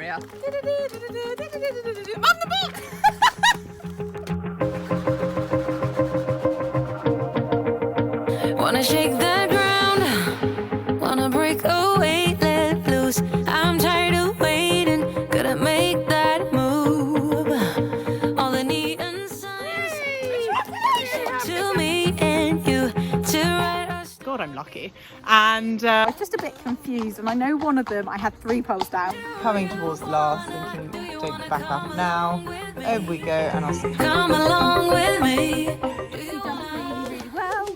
area. I'm the book! Wanna shake the ground, wanna break away, let loose. I'm tired of waiting, gotta make that move. All the neon signs to me and you to write us. God, I'm lucky. And I was just a bit confused, and I know one of them, I had 3 poles down. Coming towards the last, thinking, don't back up now. Over we go, and I'll see. Come along with me. She done really well.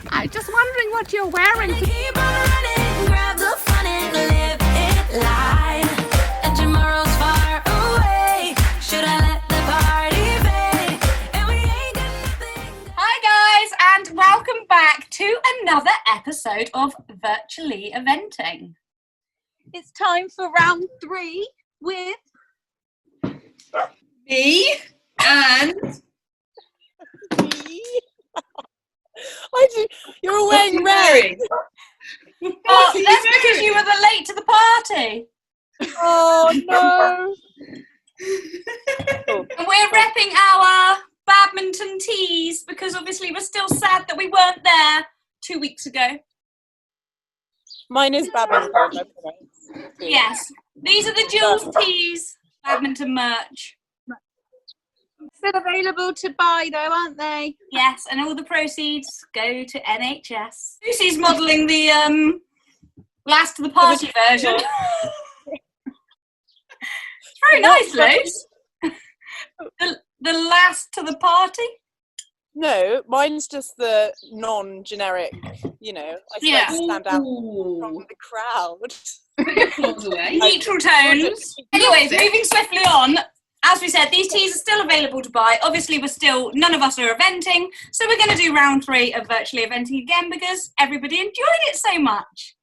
I'm just wondering what you're wearing. Keep on running, grab the fun and live it live. And tomorrow's far away. Should I let the party fade? And we ain't got nothing. Hi guys, and welcome back to another episode of Virtually Eventing. It's time for round 3 with Me and You're wearing red. oh, that's because you were the late to the party. Oh no! And we're repping our badminton tees because obviously we're still sad that we weren't there 2 weeks ago. Mine is badminton. Yes, these are the Jules tees badminton merch. still available to buy though, aren't they? Yes, and all the proceeds go to NHS. Lucy's modelling the last to the party version. Very nice, Luce. The last to the party. No, mine's just the non-generic. You know, I Yeah. stand out from the crowd. Neutral tones. Anyways, moving swiftly on. As we said, these teas are still available to buy. Obviously, none of us are eventing, so we're going to do round 3 of virtually eventing again because everybody enjoyed it so much.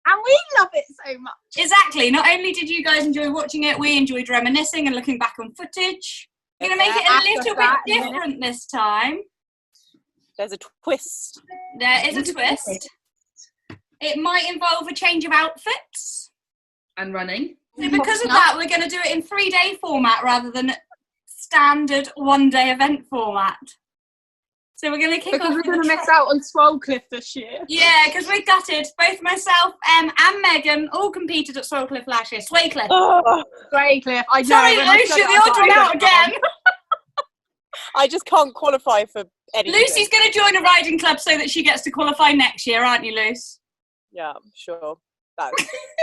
And we love it so much. Exactly. Not only did you guys enjoy watching it, we enjoyed reminiscing and looking back on footage. We're going to make it a little bit different this time. There's a twist. There is a twist. It might involve a change of outfits. And running. So because of that, we're going to do it in 3-day format rather than standard 1-day event format. So we're going to kick off. Because we're going to with miss out on Swolecliff this year. Yeah, because we're gutted. Both myself, and Megan all competed at Swolecliff last year. Swaycliff. Oh, Swolecliff. I know. Sorry, when I Lucy, said the that, odd one out again. I just can't qualify for anything. Lucy's going to join a riding club so that she gets to qualify next year, aren't you, Luce? Yeah, sure. That's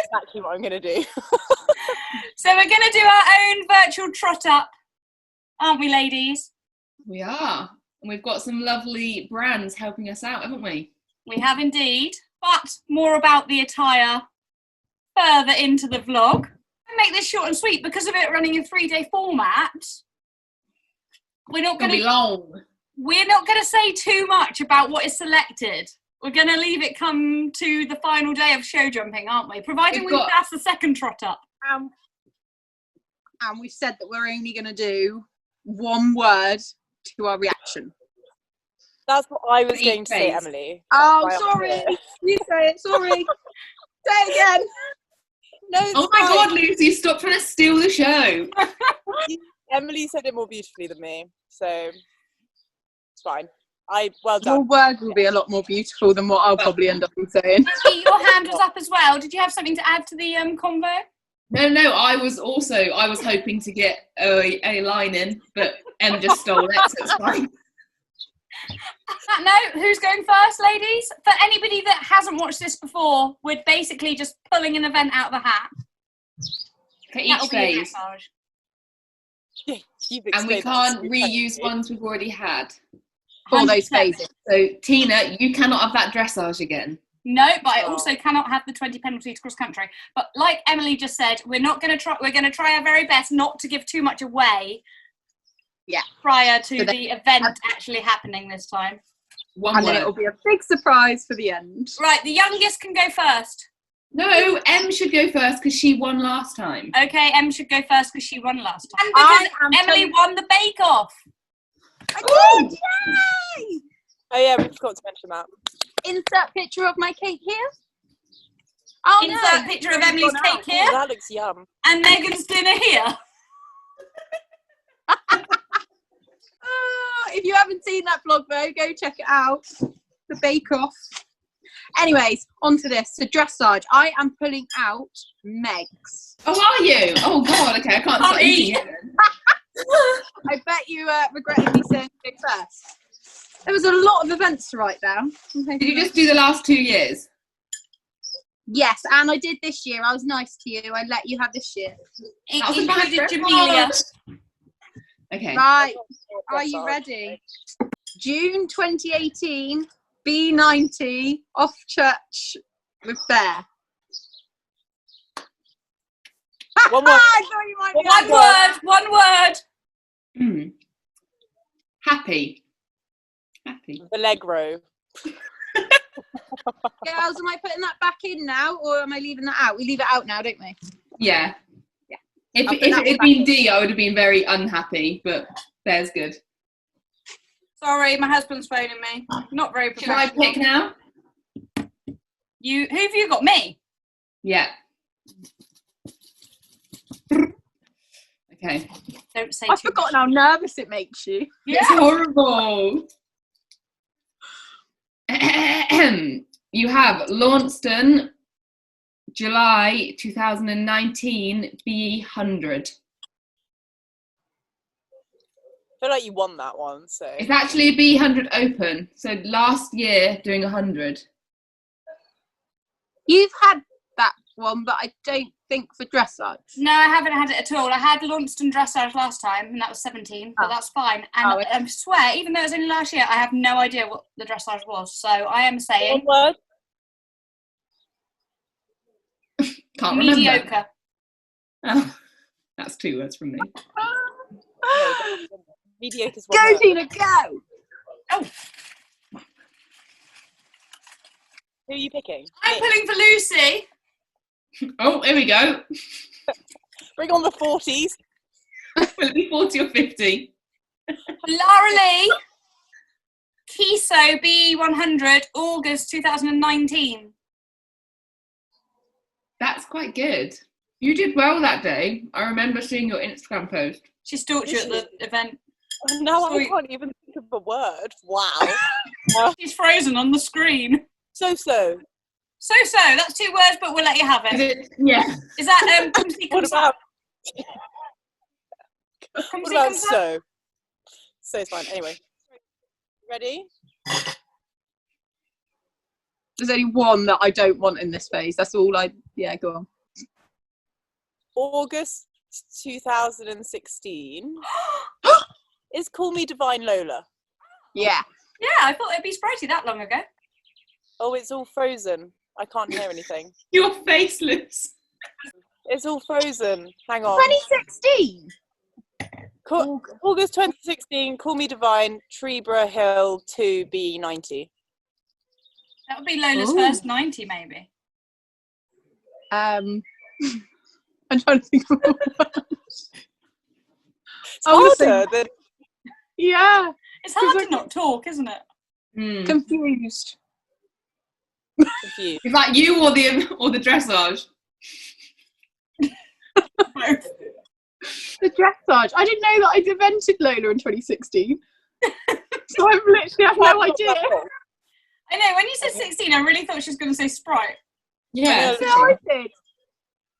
exactly what I'm going to do. So we're going to do our own virtual trot up, aren't we, ladies? We are. And we've got some lovely brands helping us out, haven't we? We have indeed. But more about the attire further into the vlog. I make this short and sweet because of it running in 3-day format. We're not going to be long. We're not going to say too much about what is selected. We're going to leave it come to the final day of show jumping, aren't we? Providing we pass the second trot up. And we've said that we're only going to do one word to our reaction. That's what I was going to say, Emily. Oh, sorry. You say it. Sorry. Say it again. No. Oh my God, Lucy! Stop trying to steal the show. Emily said it more beautifully than me, so it's fine. Well done. Your word will be a lot more beautiful than what I'll probably end up saying. Your hand was up as well. Did you have something to add to the convo? No, I was hoping to get a line in, but Em just stole it, so it's fine. On that note, who's going first, ladies? For anybody that hasn't watched this before, we're basically just pulling an event out of the hat. For each phase. And we can't reuse ones we've already had. For those phases. So, Tina, you cannot have that dressage again. No, but I also cannot have the 20 penalties cross country. But like Emily just said, we're going to try our very best not to give too much away. Yeah. Prior to the event actually happening this time. And then it'll be a big surprise for the end. Right, the youngest can go first. No, Em should go first because she won last time. Okay, Em should go first because she won last time. And because Emily won the bake-off. I did! Yay! Oh yeah, we forgot to mention that. Insert picture of my cake here. Oh, Insert no. picture of Emily's Gone cake out. here That looks yum. and Megan's dinner here. If you haven't seen that vlog though, go check it out. The Bake Off. Anyways, on to this. So Dressage. I am pulling out Meg's. Oh, are you? Oh God. Okay, I can't start eating it. I bet you regretted me saying it first. There was a lot of events to write down. Did you just do the last 2 years? Yes, and I did this year. I was nice to you. I let you have this year. That was a Included bad Jamelia. Okay. Right. Are you ready? June 2018, B90, off church with Bear. One word. I thought you might be One word. One word. Hmm. Happy. Happy. Allegro. Girls, am I putting that back in now or am I leaving that out? We leave it out now, don't we? Yeah. Yeah. If I'll put it that had back been in. D, I would have been very unhappy, but there's good. Sorry, my husband's phoning me. Not very Should I professional. pick now? Who have you got? Me? Yeah. Okay. Don't say I've too forgotten how nervous it makes you. It's horrible. You have Launceston, July 2019, B100. I feel like you won that one, so. It's actually a B100 open. So last year doing 100. You've had that one, but I don't think for Dressage. No, I haven't had it at all. I had Launceston Dressage last time, and that was 17, but Oh. that's fine. And Oh, okay. I swear, even though it was only last year, I have no idea what the Dressage was. So I am One saying word. Can't remember. mediocre. Oh, that's 2 words from me. Mediocre's one Go, word. Tina, go! Who are you picking? I'm Me. pulling for Lucy. Oh, here we go. Bring on the 40s. Will it be 40 or 50? Lara Lee. Kiso B100, August 2019. That's quite good. You did well that day. I remember seeing your Instagram post. She stalked you at the event. Now I Sweet. can't even think of a word. Wow. She's frozen on the screen. So. So, that's 2 words, but we'll let you have Is it. it? Yeah. Is that come see, come What about? come What see, about come see? so? So's fine. Anyway. Ready? There's only one that I don't want in this phase. That's all yeah, go on. August 2016 is Call Me Divine Lola. Yeah. Yeah, I thought it'd be Spritey that long ago. Oh, it's all frozen. I can't hear anything. You're faceless. It's all frozen. Hang on. 2016? August 2016, Call Me Divine, Treeborough Hill 2B90. That would be Lola's Ooh. first 90, maybe. I'm trying to think of a word. It's I was harder than Yeah. It's hard to not talk, isn't it? Mm. Confused. confused. Is that you or the dressage? The Dressage. I didn't know that I'd invented Lola in 2016. So I've literally have no idea. I know, when you said 16, I really thought she was going to say Sprite. Yeah. No, I did.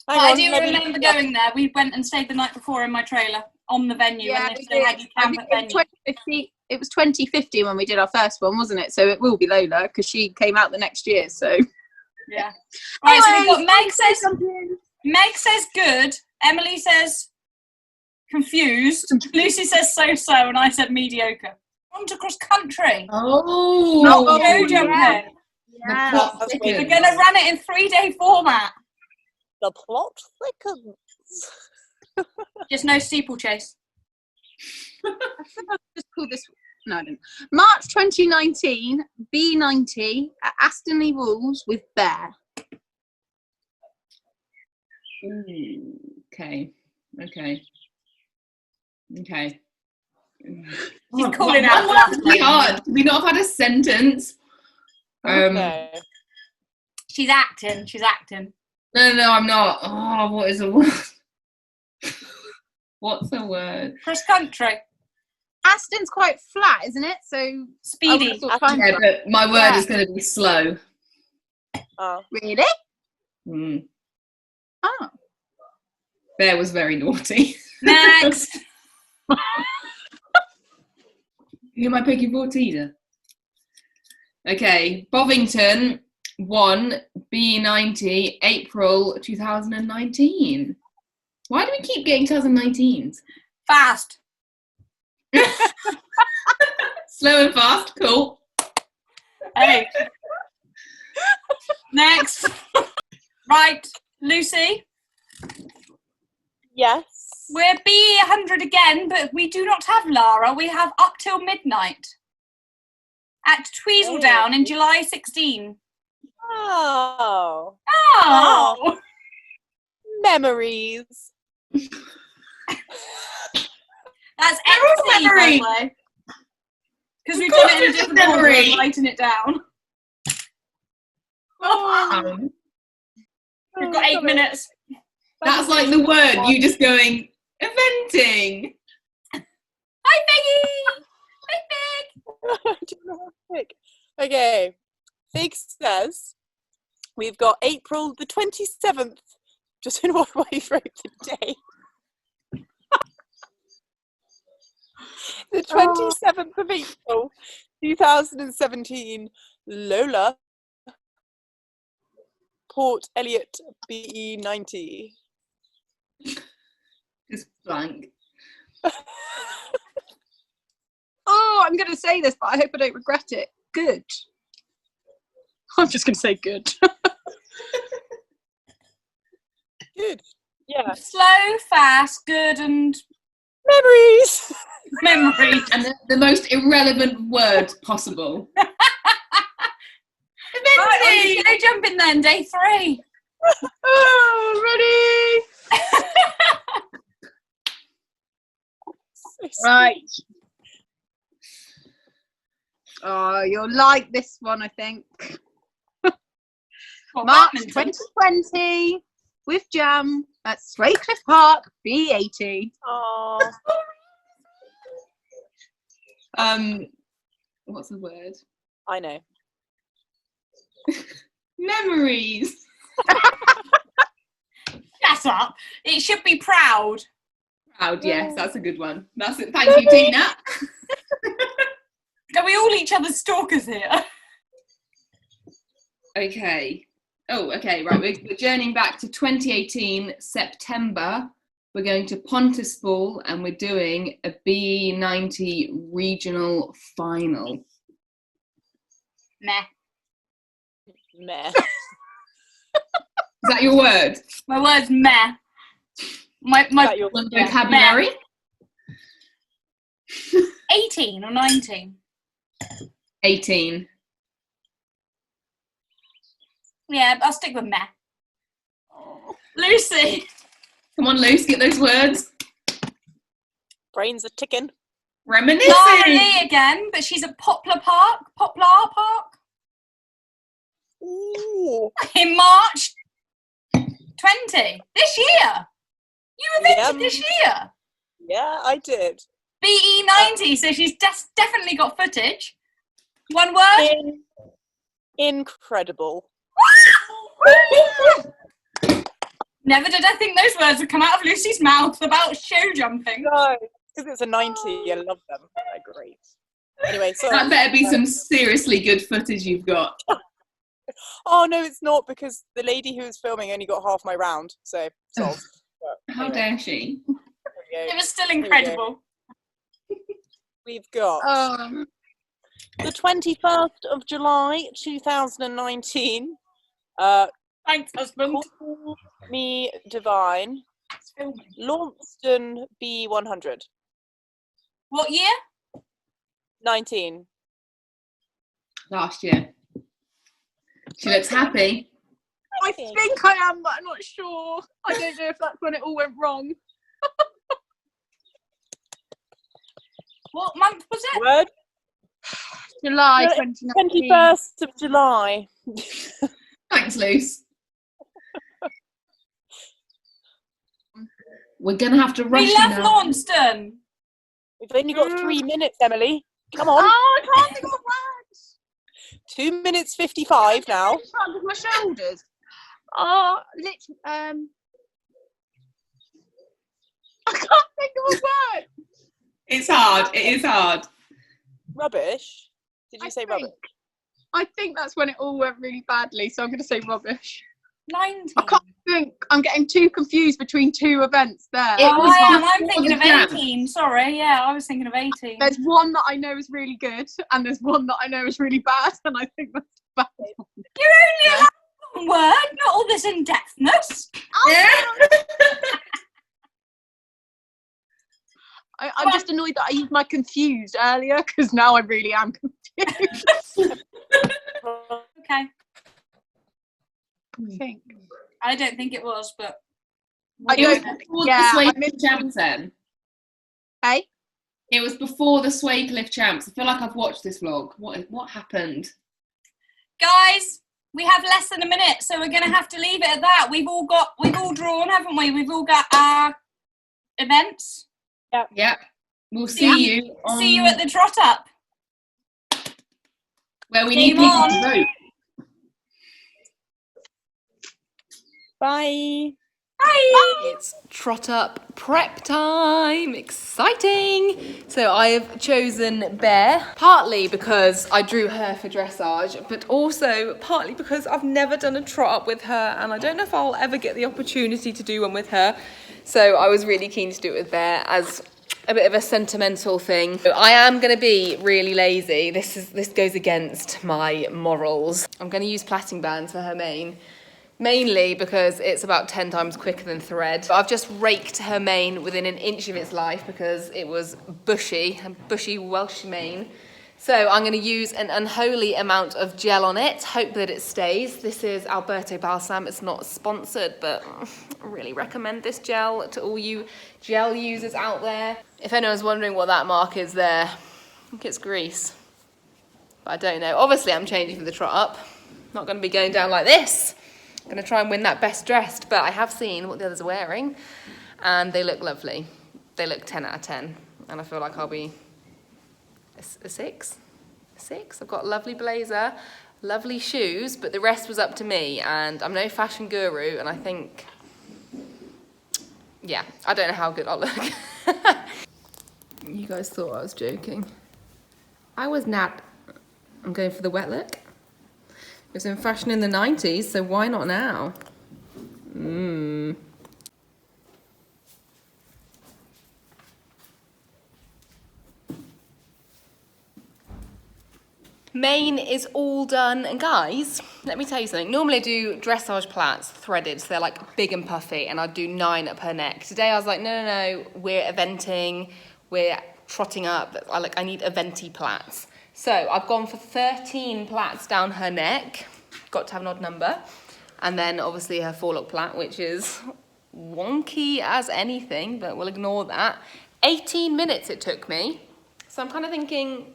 But I do remember going there. We went and stayed the night before in my trailer on the venue, Yeah, and we they had did. you I camp think at it was venue. 2015. It was 2015 when we did our first one, wasn't it? So it will be Lola because she came out the next year. So Yeah. Right, so we've got Anyways, Meg says good, Emily says confused, Lucy says so-so, and I said mediocre. On to cross country. Oh. Go jumping. yeah. The plot That's thickens. We're going to run it in 3-day format. The plot thickens. Just no steeplechase. I think I just called this. No, I didn't. March 2019, B90 at Astonley Walls with Bear. Okay. She's calling out. One word's really hard. Could we not have had a sentence? Okay. She's acting. She's acting. No, I'm not. Oh, what is a word? What's a word? Cross country. Aston's quite flat, isn't it? So Speedy. Yeah, but my word is going to be slow. Oh. Really? Mm. Oh. Bear was very naughty. Next. Who am I picking for, Teaser? Okay, Bovington 1 B90 April 2019. Why do we keep getting 2019s? Fast. Slow and fast, cool. Hey. Next. Right, Lucy. Yes. We're B100 again, but we do not have Lara. We have Up Till Midnight at Tweezledown in July 16. Oh. Oh. Memories. That's XC, by the way. Because we've done it in a different order and lighten it down. We've got 8 minutes. That's like the word, you just going, eventing. Hi, Peggy! Hi, Peg! I don't know how to pick. Okay. Fig says we've got April the 27th. Just in what way you wrote the day. The 27th of April 2017. Lola. Port Elliot BE90. Just blank. Oh, I'm going to say this, but I hope I don't regret it. Good. I'm just going to say good. Good. Yeah. Slow, fast, good, and Memories. memories. And the most irrelevant word possible. Right, go jump in then, day 3. Oh, ready? Right. Oh, you'll like this one, I think. March 2020 with Jam at Swaycliffe Park, B80. Oh. What's the word? I know. Memories. Shut up. It should be proud. Proud, yes, that's a good one. That's it. Thank you, Tina. Are we all each other's stalkers here? Okay. Oh, okay, right. We're journeying back to 2018, September. We're going to Pontypool and we're doing a B90 regional final. Meh. Meh. Is that your word? My word's meh. My your vocabulary? 18 or 19? 18. Yeah, I'll stick with meh. Oh. Lucy. Come on, Luce, get those words. Brains are ticking. Reminiscing. Lara Lee again, but she's at Poplar Park. Ooh. In March 20. This year. You evented this year. Yeah, I did. BE90, so she's definitely got footage. One word? Incredible. Never did I think those words would come out of Lucy's mouth about show jumping. No, because it's a 90. I love them. They're great. Anyway, so That better be some seriously good footage you've got. Oh no, it's not, because the lady who was filming only got half my round. So solved. How dare she? It was still incredible. We've got the 21st of July 2019. Thanks, husband. Call Me Divine. Launceston B100. What year? 19. Last year. She looks happy. I think I am, but I'm not sure. I don't know if that's when it all went wrong. What month was it? Word? July 2019. 21st of July. Thanks, Luce. We're going to have to rush We you love now. Launceston. We've only got 3 minutes, Emily. Come on. Oh, I can't think of words. 2 minutes 55 now. With my shoulders. Oh, I can't think of a word. It's hard. It is hard. Rubbish. Did you say rubbish? I think that's when it all went really badly, so I'm going to say rubbish. 19. I can't think. I'm getting too confused between two events there. I'm thinking of 18. Sorry, yeah, I was thinking of 18. There's one that I know is really good, and there's one that I know is really bad, and I think that's the bad one. You're only allowed one word, not all this in-depthness. I'm just annoyed that I used my confused earlier, because now I really am confused. Okay. I think. I don't think it was, but I It was don't. before Yeah, the I Sway missed- Champs then. Hey? It was before the Sway Cliff Champs. I feel like I've watched this vlog. What happened? guys, we have less than a minute, so we're gonna have to leave it at that. We've all drawn, haven't we? We've all got our events. Yeah. We'll see you on See you at the Trot Up. where we Game need people on. to vote. Bye. It's Trot Up prep time. Exciting. So I have chosen Bear, partly because I drew her for dressage, but also partly because I've never done a trot up with her and I don't know if I'll ever get the opportunity to do one with her. So I was really keen to do it with Bear as a bit of a sentimental thing. So I am going to be really lazy. This goes against my morals. I'm going to use plaiting bands for her mane. Mainly because it's about 10 times quicker than thread. But I've just raked her mane within an inch of its life because it was bushy, a bushy Welsh mane. So I'm going to use an unholy amount of gel on it, hope that it stays. This is Alberto Balsam. It's not sponsored, but I really recommend this gel to all you gel users out there. If anyone's wondering what that mark is there, I think it's grease. But I don't know. Obviously I'm changing for the trot up. Not going to be going down like this. I'm going to try and win that best dressed, but I have seen what the others are wearing and they look lovely. They look 10 out of 10 and I feel like I'll be a 6. I've got a lovely blazer, lovely shoes, but the rest was up to me and I'm no fashion guru and I think, yeah, I don't know how good I'll look. You guys thought I was joking. I was not. I'm going for the wet look. It was in fashion in the 90s, so why not now? Mane is all done, and guys, let me tell you something. Normally I do dressage plaits threaded, so they're like big and puffy, and I do 9 up her neck. Today I was like, no, we're eventing, we're trotting up. I need eventy plaits. So I've gone for 13 plaits down her neck, got to have an odd number, and then obviously her forelock plait, which is wonky as anything, but we'll ignore that. 18 minutes it took me, so I'm kind of thinking,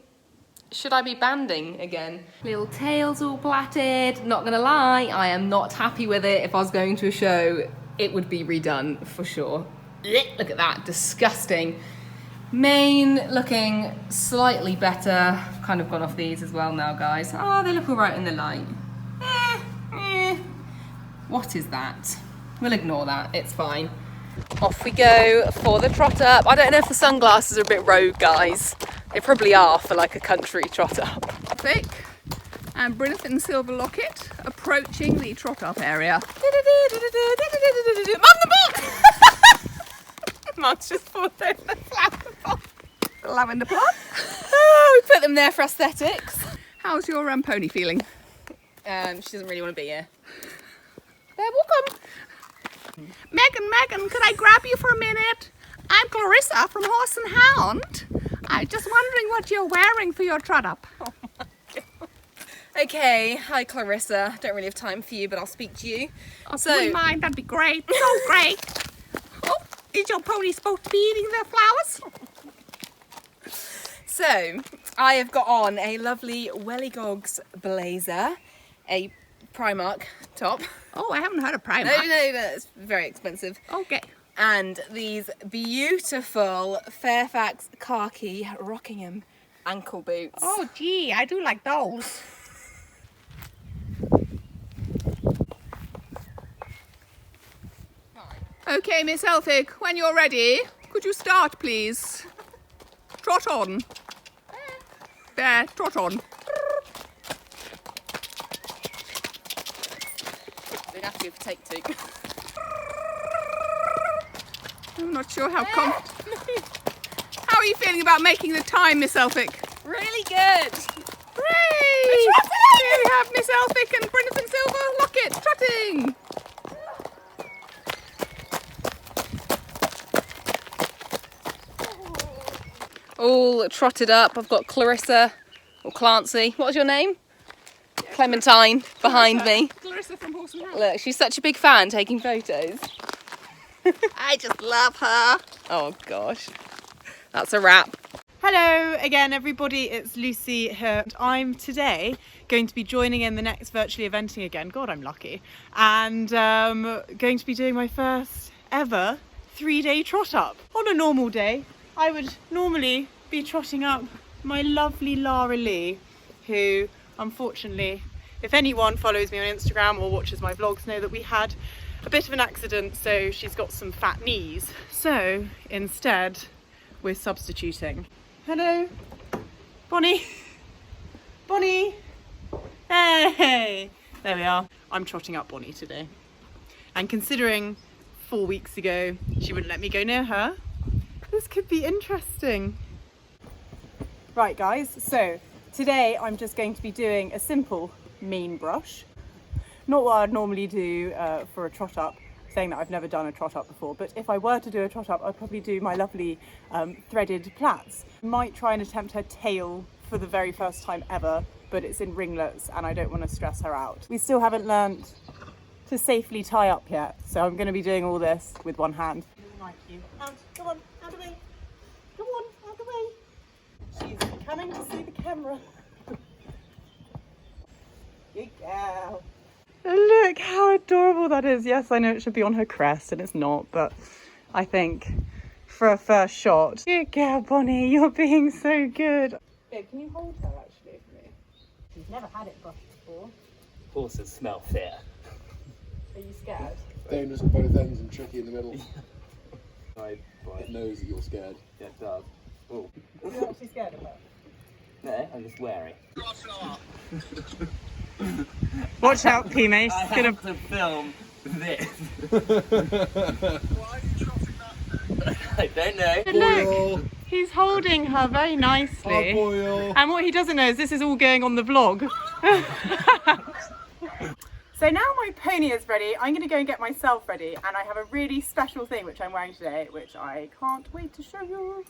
should I be banding again? Little tails all plaited, not gonna lie, I am not happy with it. If I was going to a show, it would be redone for sure. Look at that, disgusting. Mane looking slightly better. Kind of gone off these as well now, guys. Oh, they look all right in the light. What is that? We'll ignore that, it's fine. Off we go for the trot up. I don't know if the sunglasses are a bit rogue, guys. They probably are for like a country trot up. Thick and Bryneth in silver locket approaching the trot up area. Mum, the book! Mum's just fallen over the flower pot. Lavender plant. Oh, we put them there for aesthetics. How's your pony feeling? She doesn't really want to be here. There, welcome. Megan, could I grab you for a minute? I'm Clarissa from Horse and Hound. I'm just wondering what you're wearing for your trot up. Okay, hi Clarissa. Don't really have time for you, but I'll speak to you. Oh, do you mind? That'd be great. So great. Oh, is your pony supposed to be eating the flowers? So, I have got on a lovely Welly Gogs blazer, a Primark top. Oh, I haven't heard of Primark. No, it's very expensive. Okay. And these beautiful Fairfax khaki Rockingham ankle boots. Oh, gee, I do like those. Okay, Miss Elphick, when you're ready, could you start, please? Trot on. There, trot on. They'd have to go for take two. I'm not sure how How are you feeling about making the time, Miss Elphick? Really good. Hooray! Here we have Miss Elphick and Brendan Silver Lockett trotting. All trotted up. I've got Clarissa, or Clancy. What's your name? Clementine behind me. Clarissa from Horse and Hound. Look, she's such a big fan taking photos. I just love her. Oh gosh, that's a wrap. Hello again everybody, it's Lucy here. I'm today going to be joining in the next virtually eventing again, God I'm lucky, and going to be doing my first ever 3-day trot up. On a normal day I would normally be trotting up my lovely Lara Lee, who unfortunately, if anyone follows me on Instagram or watches my vlogs, know that we had a bit of an accident, so she's got some fat knees. So instead we're substituting. Hello, Bonnie. Bonnie. Hey, there we are. I'm trotting up Bonnie today. And considering 4 weeks ago she wouldn't let me go near her, this could be interesting. Right guys, so today I'm just going to be doing a simple mean brush. Not what I'd normally do for a trot up, saying that I've never done a trot up before, but if I were to do a trot up, I'd probably do my lovely threaded plaits. Might try and attempt her tail for the very first time ever, but it's in ringlets and I don't want to stress her out. We still haven't learnt to safely tie up yet, so I'm going to be doing all this with one hand. Like you. And come on, out of the way. Come on, out of the way. She's coming to see the camera. Good girl. Look how adorable that is. Yes, I know it should be on her crest and it's not, but I think for a first shot. Good girl, Bonnie, you're being so good. Babe, can you hold her actually for me? She's never had it brushed before. Horses smell fear. Are you scared? Dangerous at both ends and tricky in the middle. It It knows that you're scared. Yeah, it does. Oh. You're actually scared of her? No, I'm just wary. Watch out, P-Mace. I have to film this. Why are you trotting that? I don't know. But look, he's holding her very nicely. And what he doesn't know is this is all going on the vlog. So now my pony is ready, I'm going to go and get myself ready, and I have a really special thing which I'm wearing today, which I can't wait to show you.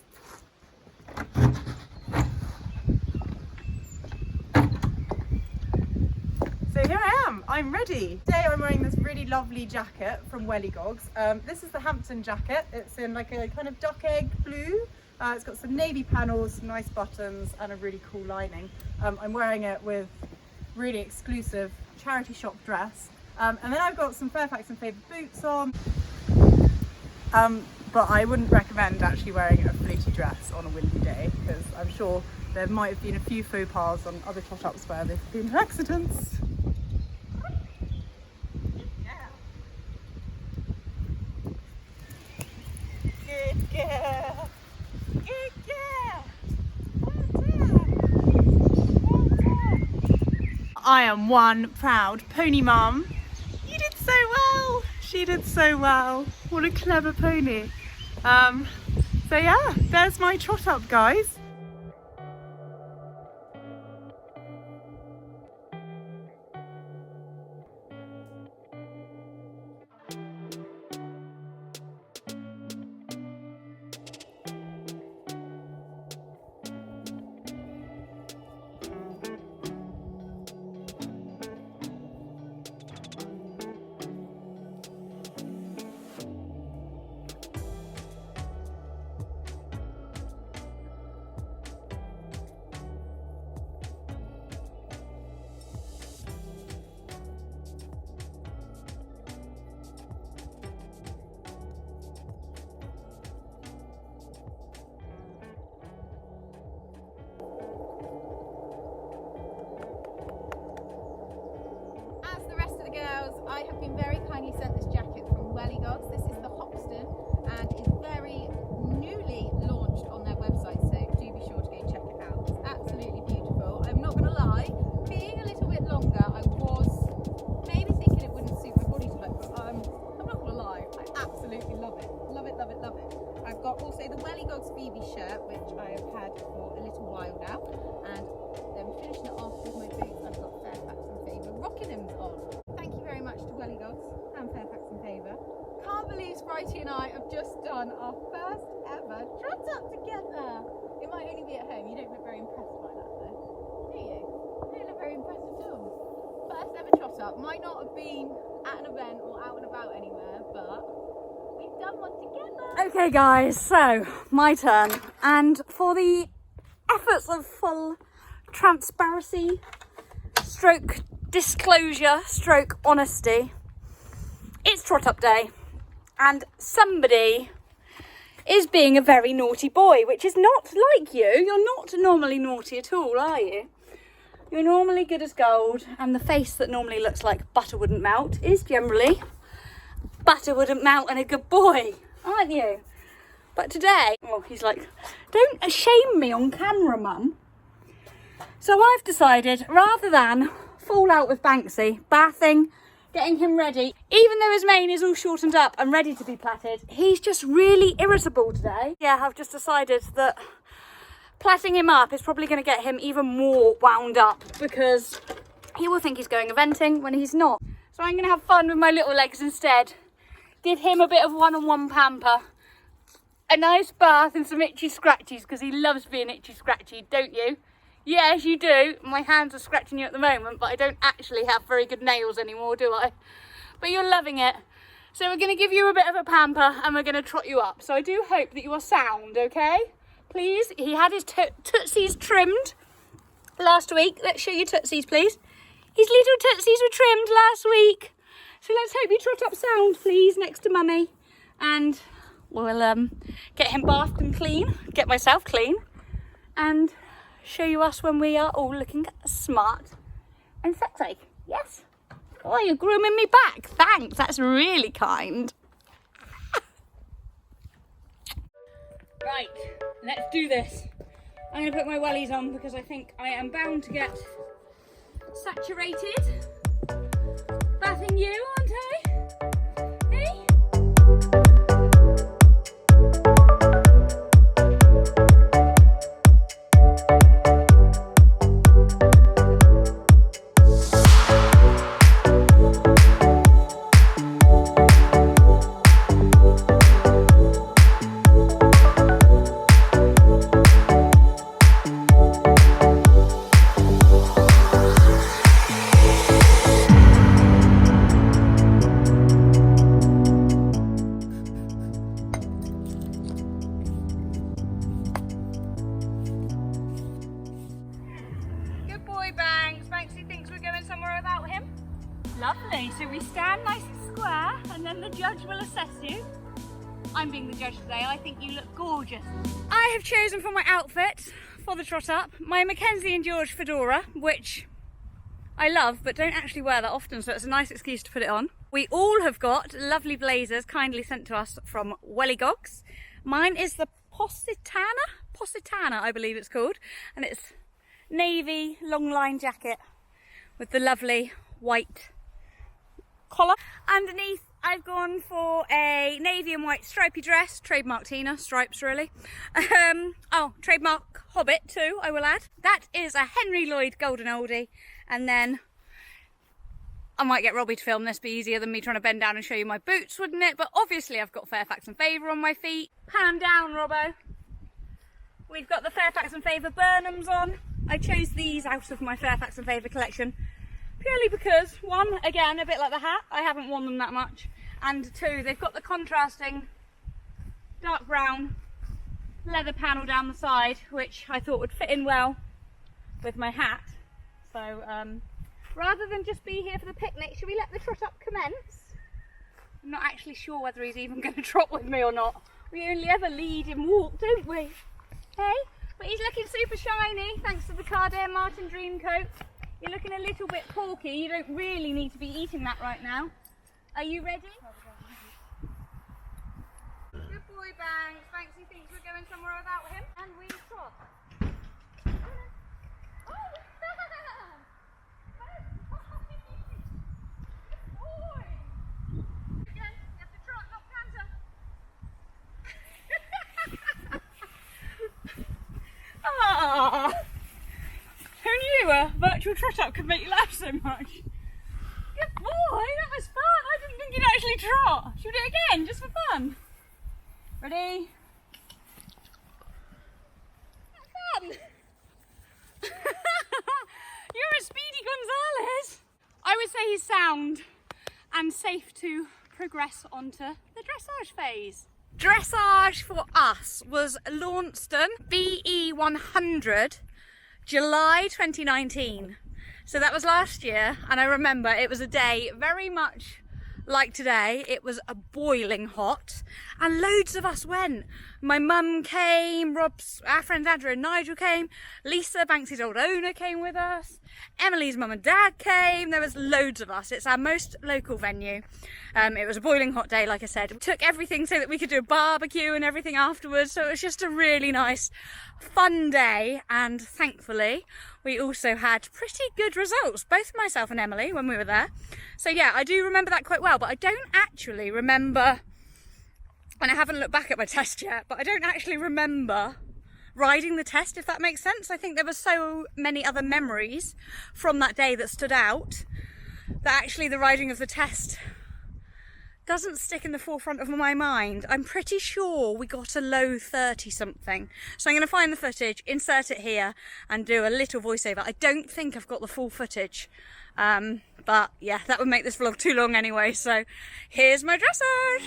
So here I am, I'm ready. Today I'm wearing this really lovely jacket from Welly Gogs. This is the Hampton jacket. It's in like a kind of duck egg blue. It's got some navy panels, some nice buttons and a really cool lining. I'm wearing it with really exclusive charity shop dress. And then I've got some Fairfax Favor boots on. But I wouldn't recommend actually wearing a fleety dress on a windy day, because I'm sure there might have been a few faux pas on other trot-ups where there've been accidents. Good girl. Good girl. I am one proud pony mum. You did so well. She did so well. What a clever pony. So yeah, there's my trot up, guys. I've got also the Welly Gogs Phoebe shirt, which I've had for a little while now, and then finishing it off with my boots. I've got Fairfax Favor Rockinghams on. Thank you very much to Welly Gogs and Fairfax Favor. Can't believe Spritey and I have just done our first ever Trot Up together. It might only be at home. You don't look very impressed by that though, do you? You don't look very impressed at all. First ever Trot Up. Might not have been at an event or out and about anywhere, but we've done one together. Okay guys, so my turn, and for the efforts of full transparency, stroke disclosure, stroke honesty, it's Trot Up day, and somebody is being a very naughty boy, which is not like you. You're not normally naughty at all, are you? You're normally good as gold, and the face that normally looks like butter wouldn't melt is generally butter wouldn't melt and a good boy, aren't you? But today, oh, he's like, don't shame me on camera, mum. So I've decided, rather than fall out with Banksy, bathing, getting him ready, even though his mane is all shortened up and ready to be plaited, he's just really irritable today. Yeah, I've just decided that plaiting him up is probably going to get him even more wound up, because he will think he's going eventing when he's not. So I'm going to have fun with my little legs instead. Give him a bit of one-on-one pamper, a nice bath and some itchy scratchies, because he loves being itchy scratchy, don't you? Yes, you do. My hands are scratching you at the moment, but I don't actually have very good nails anymore, do I? But you're loving it. So we're going to give you a bit of a pamper and we're going to trot you up. So I do hope that you are sound, okay? Please. He had his tootsies trimmed last week. Let's show you tootsies, please. His little tootsies were trimmed last week. So let's hope you trot up sound, please, next to mummy. And we'll get him bathed and clean, get myself clean, and show you us when we are all looking smart and sexy. Yes? Oh, you're grooming me back. Thanks, that's really kind. Right, let's do this. I'm going to put my wellies on because I think I am bound to get saturated. Bathing you, aren't I? Hey? Lovely, so we stand nice and square and then the judge will assess you. I'm being the judge today, I think you look gorgeous. I have chosen for my outfit for the Trot Up my Mackenzie and George fedora, which I love but don't actually wear that often, so it's a nice excuse to put it on. We all have got lovely blazers kindly sent to us from Welly Gogs. Mine is the Positana I believe it's called, and it's navy long line jacket with the lovely white collar. Underneath I've gone for a navy and white stripy dress, trademark Tina, stripes really. Oh, trademark Hobbit too, I will add. That is a Henry Lloyd golden oldie, and then I might get Robbie to film this, be easier than me trying to bend down and show you my boots, wouldn't it? But obviously I've got Fairfax Favor on my feet. Pan down, Robbo. We've got the Fairfax Favor Burnhams on. I chose these out of my Fairfax Favor collection purely because, one, again, a bit like the hat, I haven't worn them that much, and two, they've got the contrasting dark brown leather panel down the side, which I thought would fit in well with my hat. So rather than just be here for the picnic, should we let the Trot Up commence? I'm not actually sure whether he's even going to trot with me or not. We only ever lead and walk, don't we? Hey? But he's looking super shiny thanks to the Cardare Martin Dream Coat. You're looking a little bit porky. You don't really need to be eating that right now. Are you ready? Good boy, Banks. Banksy thinks we're going somewhere without him. And we trot. Oh, good boy. Again, you have to trot, not canter. Ah! Who knew a virtual trot up could make you laugh so much? Good boy, that was fun. I didn't think you'd actually trot. Should we do it again, just for fun? Ready? Fun! You're a Speedy Gonzales. I would say he's sound and safe to progress onto the dressage phase. Dressage for us was Launceston BE100 July 2019. So that was last year, and I remember it was a day very much like today. It was a boiling hot and loads of us went. My mum came, our friends Andrew and Nigel came, Lisa, Banksy's old owner, came with us, Emily's mum and dad came. There was loads of us. It's our most local venue. It was a boiling hot day, like I said. We took everything so that we could do a barbecue and everything afterwards, so it was just a really nice fun day, and thankfully we also had pretty good results, both myself and Emily, when we were there. So yeah, I do remember that quite well, but I don't actually remember, and I haven't looked back at my test yet, but I don't actually remember riding the test, if that makes sense. I think there were so many other memories from that day that stood out that actually the riding of the test doesn't stick in the forefront of my mind. I'm pretty sure we got a low 30 something. So I'm going to find the footage, insert it here and do a little voiceover. I don't think I've got the full footage. But yeah, that would make this vlog too long anyway. So here's my dressage.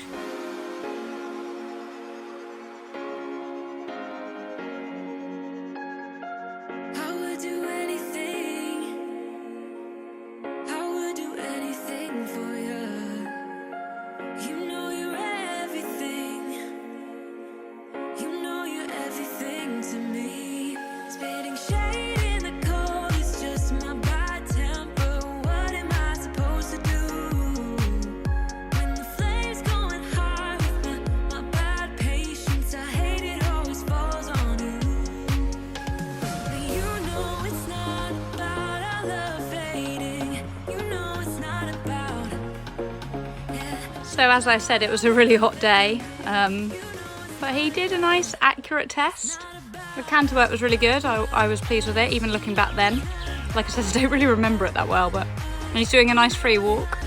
So as I said, it was a really hot day, but he did a nice accurate test. The canter work was really good. I was pleased with it, even looking back then. Like I said, I don't really remember it that well, but and he's doing a nice free walk.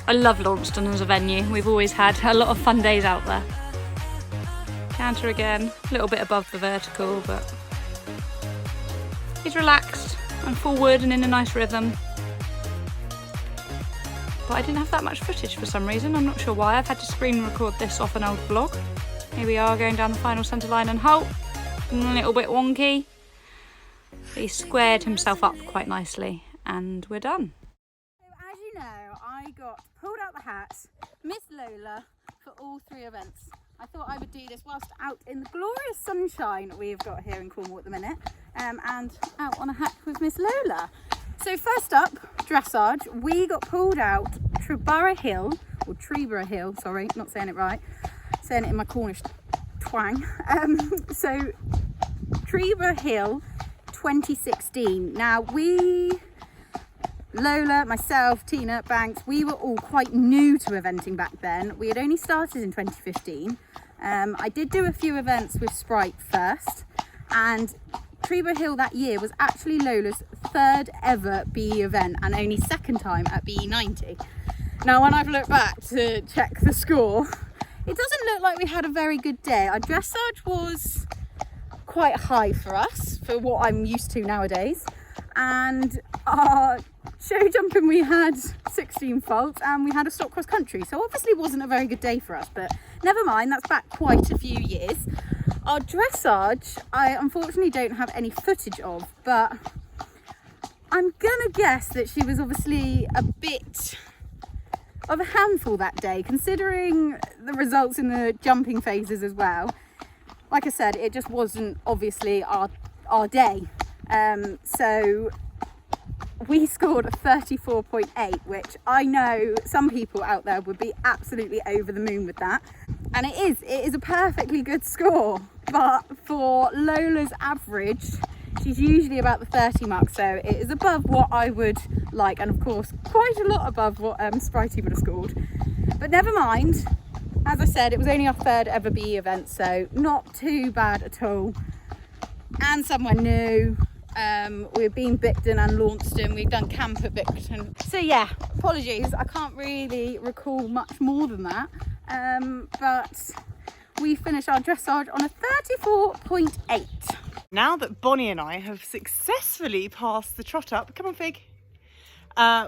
I love Launceston as a venue. We've always had a lot of fun days out there. Canter again, a little bit above the vertical, but he's relaxed and forward and in a nice rhythm. But I didn't have that much footage for some reason. I'm not sure why. I've had to screen record this off an old vlog. Here we are going down the final centre line and halt. A little bit wonky. But he squared himself up quite nicely and we're done. So as you know, I got pulled out the hat, Miss Lola, for all 3 events. I thought I would do this whilst out in the glorious sunshine we've got here in Cornwall at the minute, and out on a hack with Miss Lola. So first up, dressage, we got pulled out Treborough Hill, or Treborough Hill, sorry, not saying it right, saying it in my Cornish twang. So Treborough Hill 2016. Now Lola, myself, Tina, Banks, we were all quite new to eventing back then. We had only started in 2015. I did do a few events with Sprite first, and Treborough Hill that year was actually Lola's 3rd ever BE event and only 2nd time at BE 90. Now when I've looked back to check the score, it doesn't look like we had a very good day. Our dressage was quite high for us, for what I'm used to nowadays, and our show jumping we had 16 faults and we had a stock cross country, so obviously it wasn't a very good day for us, but never mind, that's back quite a few years. Our dressage, I unfortunately don't have any footage of, but I'm gonna guess that she was obviously a bit of a handful that day, considering the results in the jumping phases as well. Like I said, it just wasn't obviously our day. So we scored a 34.8, which I know some people out there would be absolutely over the moon with that. And it is a perfectly good score, but for Lola's average, she's usually about the 30 mark, so it is above what I would like, and of course quite a lot above what Spritey would have scored. But never mind, as I said, it was only our 3rd ever BE event, so not too bad at all. and somewhere new. We're being Bicton and Launceston. We've done camper Bicton. So yeah, apologies, I can't really recall much more than that. But we finished our dressage on a 34.8. Now that Bonnie and I have successfully passed the trot up, come on Fig,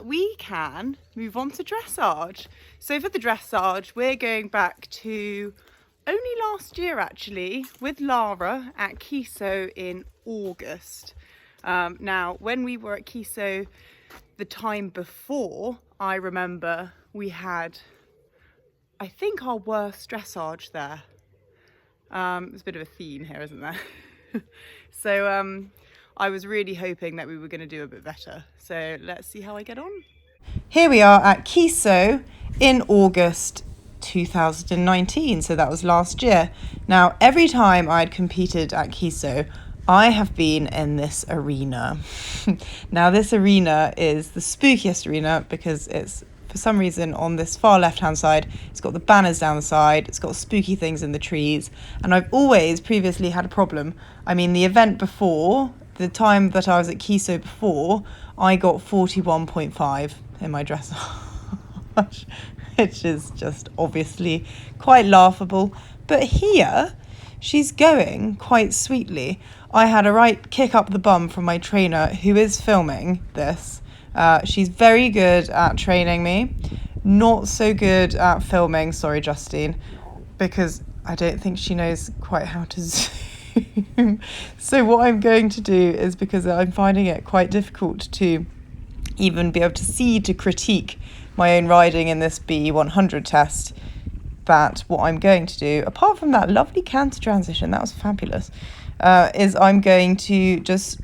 we can move on to dressage. So for the dressage, we're going back to only last year actually, with Lara at Kiso in August. Now, when we were at Kiso the time before, I remember we had, I think, our worst dressage there. There's a bit of a theme here, isn't there? So I was really hoping that we were going to do a bit better. So let's see how I get on. Here we are at Kiso in August 2019, so that was last year. Now, every time I'd competed at Kiso, I have been in this arena. Now, this arena is the spookiest arena because it's, for some reason, on this far left-hand side, it's got the banners down the side, it's got spooky things in the trees, and I've always previously had a problem. I mean, the event before, the time that I was at Kiso before, I got 41.5 in my dressage, which is just obviously quite laughable. But here, she's going quite sweetly. I had a right kick up the bum from my trainer who is filming this. She's very good at training me, not so good at filming, sorry Justine, because I don't think she knows quite how to zoom. So what I'm going to do is, because I'm finding it quite difficult to even be able to see to critique my own riding in this B100 test, that what I'm going to do, apart from that lovely canter transition, that was fabulous, is I'm going to just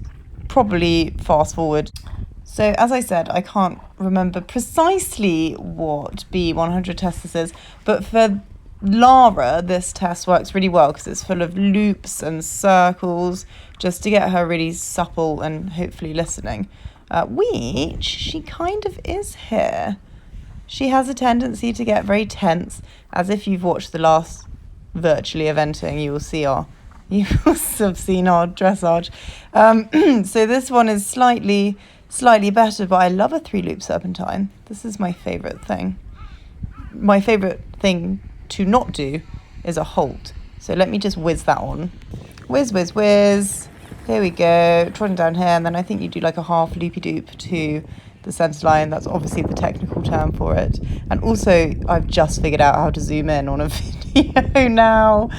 probably fast forward. So as I said, I can't remember precisely what B100 test this is, but for Lara, this test works really well because it's full of loops and circles just to get her really supple and hopefully listening, which she kind of is here. She has a tendency to get very tense, as if you've watched the last virtually eventing, you will have seen our dressage. So this one is slightly better, but I love a 3-loop serpentine. This is my favourite thing. My favourite thing to not do is a halt. So let me just whiz that on. Whiz, whiz, whiz. Here we go. Trotting down here, and then I think you do like a half loopy-doop to the centre line. That's obviously the technical term for it. And also, I've just figured out how to zoom in on a video now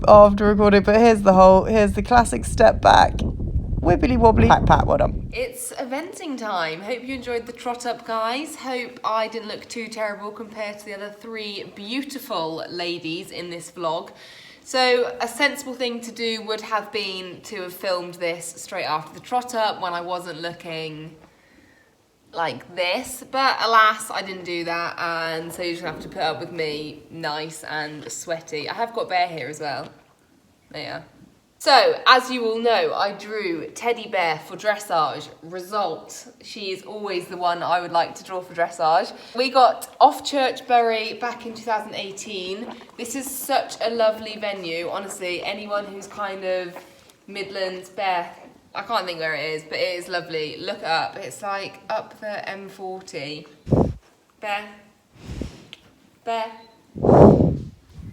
after recording. But here's the classic step back. Wibbly wobbly, pat pat, well done. It's eventing time. Hope you enjoyed the trot up, guys. Hope I didn't look too terrible compared to the other 3 beautiful ladies in this vlog. So a sensible thing to do would have been to have filmed this straight after the trot up when I wasn't looking like this, but alas, I didn't do that, and so you just have to put up with me nice and sweaty. I have got Bear here as well. There you are. So, as you all know, I drew Teddy Bear for dressage. Result, she is always the one I would like to draw for dressage. We got off Churchbury back in 2018. This is such a lovely venue. Honestly, anyone who's kind of Midlands, Bear, I can't think where it is, but it is lovely. Look it up. It's like up the M40. Bear. Bear.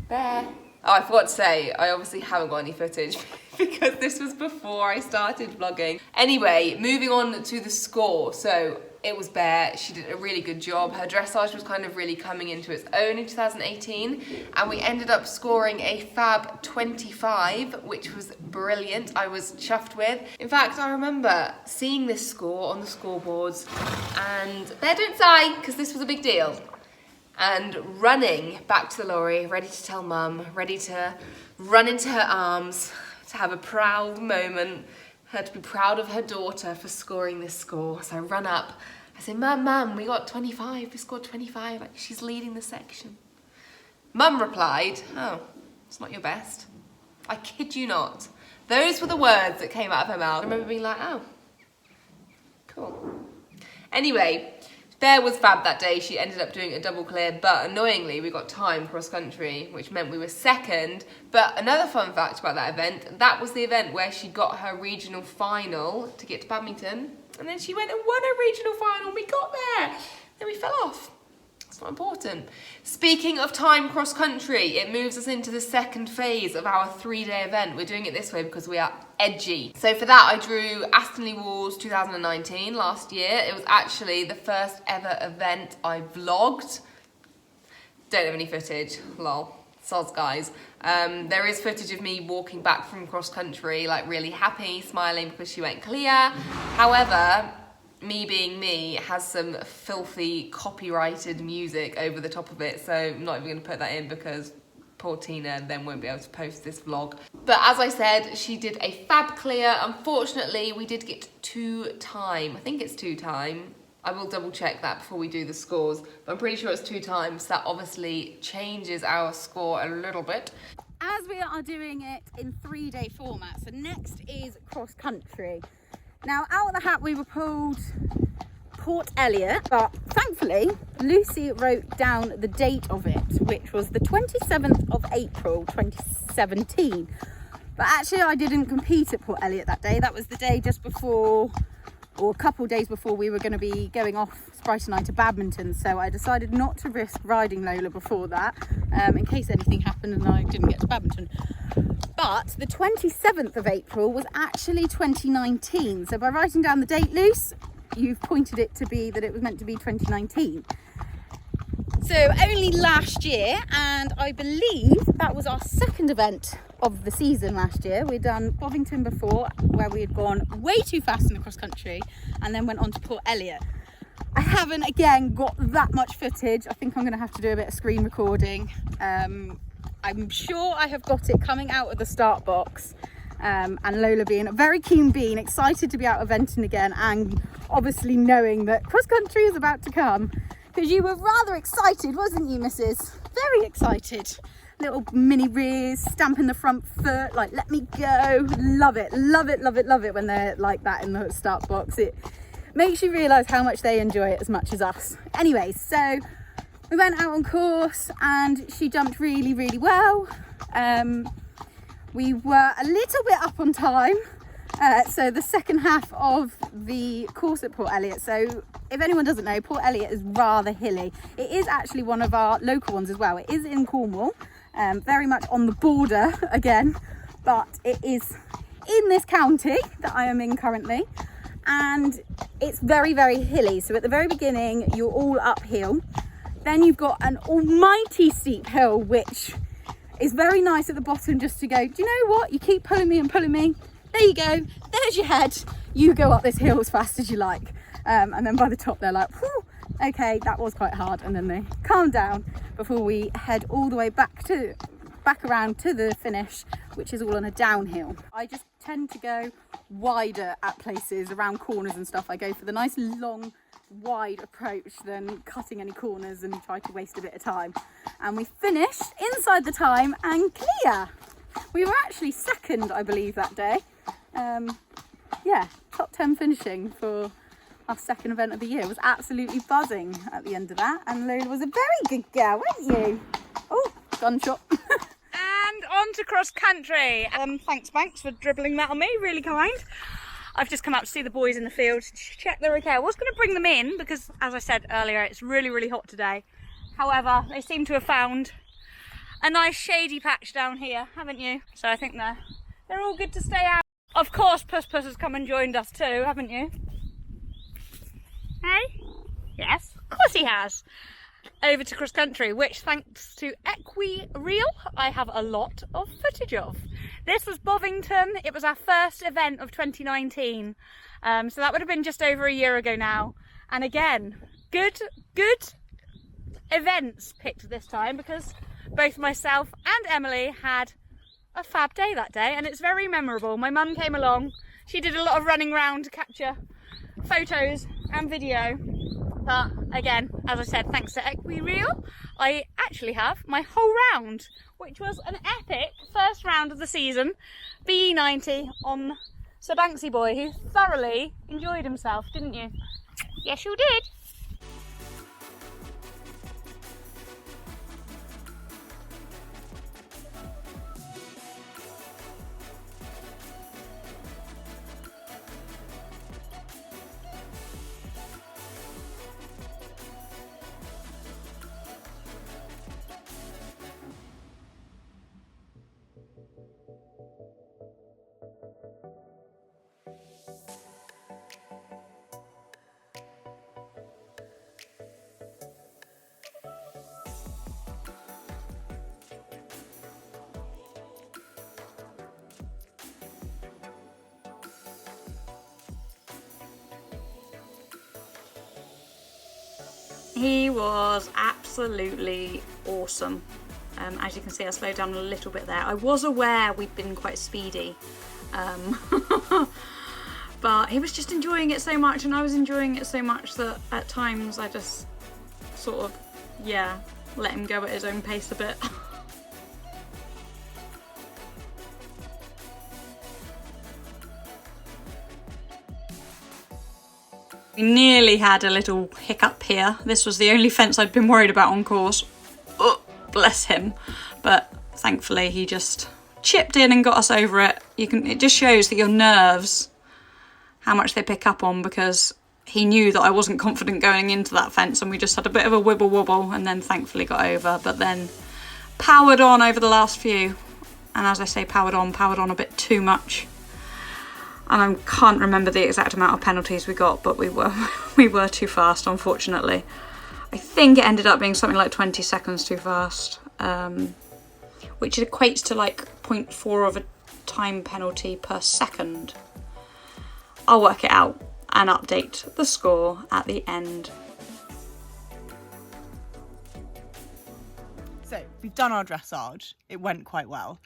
Bear. Oh, I forgot to say, I obviously haven't got any footage because this was before I started vlogging. Anyway, moving on to the score. So it was Bear. She did a really good job. Her dressage was kind of really coming into its own in 2018, and we ended up scoring a fab 25, which was brilliant. I was chuffed with. In fact, I remember seeing this score on the scoreboards, and Bear, don't sigh, because this was a big deal. And running back to the lorry, ready to tell Mum, ready to run into her arms, to have a proud moment, her to be proud of her daughter for scoring this score. So I run up, I say, Mum, we got 25, we scored 25, like she's leading the section. Mum replied, oh, it's not your best. I kid you not. Those were the words that came out of her mouth. I remember being like, oh, cool. Anyway, Bear was fab that day. She ended up doing a double clear, but annoyingly we got time cross country, which meant we were second. But another fun fact about that event, that was the event where she got her regional final to get to badminton, and then she went and won her regional final. We got there, then we fell off. It's not important. Speaking of time cross country, it moves us into the second phase of our 3-day event. We're doing it this way because we are edgy. So for that, I drew Astonley Walls 2019 last year. It was actually the first ever event I vlogged. Don't have any footage, lol. Soz, guys. There is footage of me walking back from cross country, like really happy, smiling because she went clear. However, me being me has some filthy copyrighted music over the top of it, so I'm not even going to put that in because poor Tina then won't be able to post this vlog. But as I said, she did a fab clear. Unfortunately, we did get 2 time. I think it's 2 time. I will double check that before we do the scores, but I'm pretty sure it's 2 times. That obviously changes our score a little bit. As we are doing it in 3-day format, so next is cross country. Now, out of the hat, we were pulled Port Elliot, but thankfully, Lucy wrote down the date of it, which was the 27th of April, 2017. But actually, I didn't compete at Port Elliot that day. That was the day just before, or a couple of days before, we were going to be going off Sprite and I to badminton. So I decided not to risk riding Lola before that, in case anything happened and I didn't get to badminton. But the 27th of April was actually 2019. So by writing down the date, Luce, you've pointed it to be that it was meant to be 2019. So only last year, and I believe that was our second event of the season last year. We'd done Bovington before, where we had gone way too fast in the cross country, and then went on to Port Elliot. I haven't, again, got that much footage. I think I'm going to have to do a bit of screen recording. I'm sure I have got it coming out of the start box, and Lola being a very keen bean, excited to be out eventing again, and obviously knowing that cross country is about to come, because you were rather excited, wasn't you, Mrs? Very excited. Little mini rears, stamping the front foot, like let me go. Love it, love it, love it, love it when they're like that in the start box. It makes you realise how much they enjoy it as much as us. Anyway, so we went out on course and she jumped really, really well. We were a little bit up on time. So the second half of the course at Port Elliot. So if anyone doesn't know, Port Elliot is rather hilly. It is actually one of our local ones as well. It is in Cornwall, very much on the border again, but it is in this county that I am in currently. And it's very, very hilly. So at the very beginning, you're all uphill. Then you've got an almighty steep hill, which is very nice at the bottom just to go, do you know what? You keep pulling me and pulling me. There you go. There's your head. You go up this hill as fast as you like. And then by the top, they're like, whew, okay, that was quite hard. And then they calm down before we head all the way back around to the finish, which is all on a downhill. I just tend to go wider at places around corners and stuff. I go for the nice long wide approach than cutting any corners and try to waste a bit of time. And we finished inside the time and clear. We were actually second, I believe, that day. Yeah, top 10 finishing for our second event of the year. Was absolutely buzzing at the end of that, and Lola was a very good girl, weren't you? Oh, gunshot. And on to cross country. Thanks Banks for dribbling that on me, really kind. I've just come out to see the boys in the field to check they're okay. I was going to bring them in because, as I said earlier, it's really, really hot today. However, they seem to have found a nice shady patch down here, haven't you? So I think they're all good to stay out. Of course, Puss has come and joined us too, haven't you? Hey? Yes, of course he has. Over to cross country, which thanks to Reel, I have a lot of footage of. This was Bovington. It was our first event of 2019. So that would have been just over a year ago now. And again, good events picked this time because both myself and Emily had a fab day that day, and it's very memorable. My mum came along. She did a lot of running around to capture photos and video. But again, as I said, thanks to Reel, I actually have my whole round, which was an epic first round of the season, BE90 on Sir Banksy Boy, who thoroughly enjoyed himself, didn't you? Yes, you did. He was absolutely awesome. As you can see, I slowed down a little bit there. I was aware we'd been quite speedy, but he was just enjoying it so much, and I was enjoying it so much that at times I just sort of, yeah, let him go at his own pace a bit. We nearly had a little hiccup here. This was the only fence I'd been worried about on course. Oh, bless him. But thankfully he just chipped in and got us over it. It just shows that your nerves, how much they pick up on, because he knew that I wasn't confident going into that fence, and we just had a bit of a wibble wobble and then thankfully got over, but then powered on over the last few. And as I say, powered on a bit too much. And I can't remember the exact amount of penalties we got, but we were too fast, unfortunately. I think it ended up being something like 20 seconds too fast, which equates to like 0.4 of a time penalty per second. I'll work it out and update the score at the end. So we've done our dressage. It went quite well.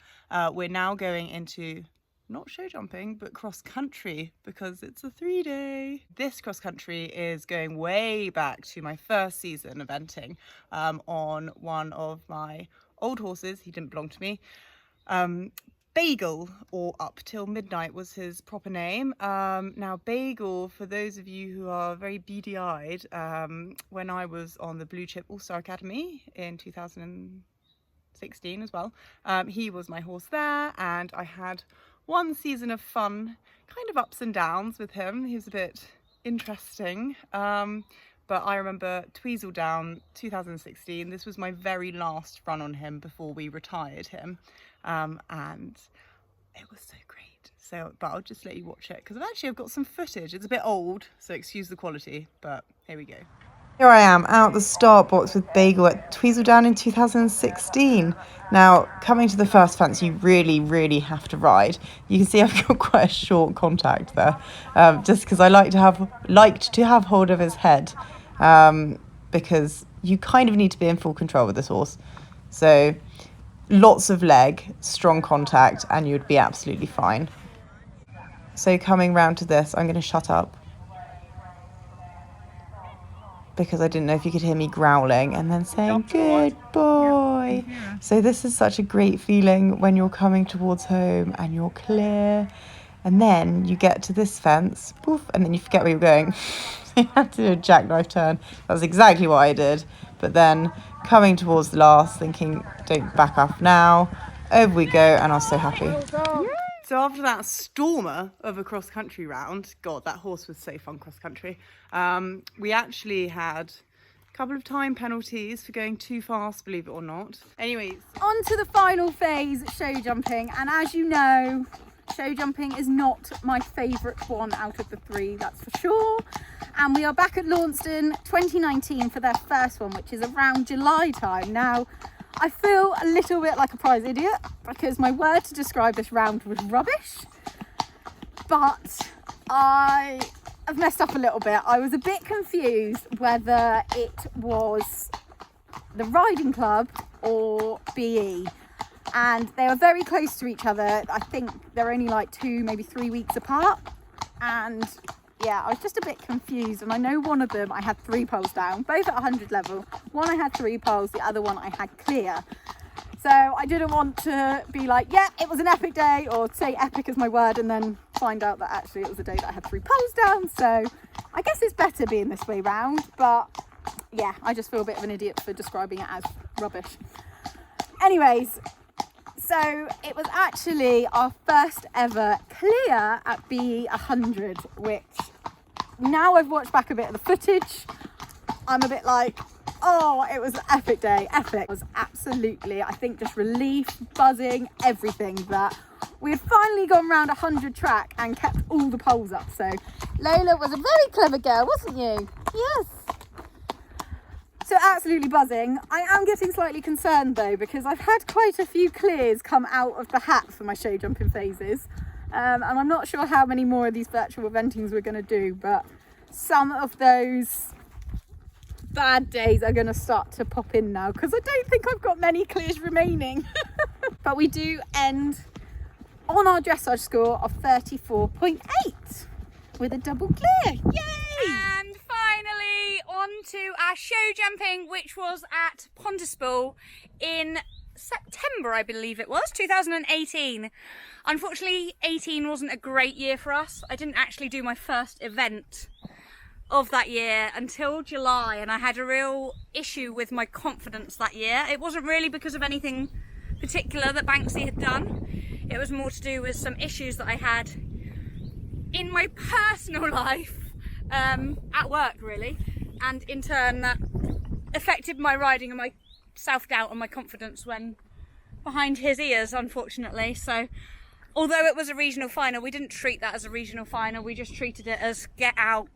We're now going into not show jumping, but cross country, because it's a 3-day. This cross country is going way back to my first season eventing on one of my old horses. He didn't belong to me. Bagel, or Up Till Midnight was his proper name. Now Bagel, for those of you who are very beady-eyed, when I was on the Blue Chip All-Star Academy in 2016 as well, he was my horse there, and I had one season of fun, kind of ups and downs with him. He was a bit interesting, but I remember Tweezledown 2016. This was my very last run on him before we retired him, and it was so great. But I'll just let you watch it, because I've got some footage. It's a bit old, so excuse the quality, but here we go. Here I am out the start box with Bagel at Tweezledown in 2016. Now, coming to the first fence, you really, really have to ride. You can see I've got quite a short contact there, just because I liked to have hold of his head, because you kind of need to be in full control with this horse. So, lots of leg, strong contact, and you'd be absolutely fine. So coming round to this, I'm going to shut up, because I didn't know if you could hear me growling and then saying, good boy. So this is such a great feeling when you're coming towards home and you're clear. And then you get to this fence, poof, and then you forget where you're going. You have to do a jackknife turn. That's exactly what I did. But then coming towards the last, thinking, don't back up now. Over we go, and I was so happy. So after that stormer of a cross-country round, God, that horse was so fun cross-country, we actually had a couple of time penalties for going too fast, believe it or not. Anyways. On to the final phase, show jumping, and as you know, show jumping is not my favourite one out of the three, that's for sure. And we are back at Launceston 2019 for their first one, which is around July time. Now, I feel a little bit like a prize idiot, because my word to describe this round was rubbish, but I have messed up a little bit. I was a bit confused whether it was the riding club or BE, and they were very close to each other. I think they're only like 2, maybe 3 weeks apart, and yeah, I was just a bit confused. And I know one of them I had 3 poles down, both at 100 level. One I had 3 poles, the other one I had clear. So I didn't want to be like, yeah, it was an epic day, or say epic as my word, and then find out that actually it was a day that I had 3 poles down. So I guess it's better being this way round, but yeah, I just feel a bit of an idiot for describing it as rubbish. Anyways, so it was actually our first ever clear at BE 100, which now I've watched back a bit of the footage, I'm a bit like, oh, it was an epic day, epic. It was absolutely, I think, just relief, buzzing, everything, that we had finally gone round 100 track and kept all the poles up. So Lola was a very clever girl, wasn't you? Yes. So absolutely buzzing. I am getting slightly concerned though, because I've had quite a few clears come out of the hat for my show jumping phases. And I'm not sure how many more of these virtual eventings we're going to do, but some of those bad days are going to start to pop in now because I don't think I've got many clears remaining. But we do end on our dressage score of 34.8 with a double clear. Yay! And finally on to our show jumping, which was at Pontypool in September, I believe it was, 2018. Unfortunately, 18 wasn't a great year for us. I didn't actually do my first event of that year until July, and I had a real issue with my confidence that year. It wasn't really because of anything particular that Banksy had done. It was more to do with some issues that I had in my personal life, at work really, and in turn that affected my riding and my self-doubt and my confidence when behind his ears, unfortunately. So although it was a regional final, we didn't treat that as a regional final, we just treated it as get out,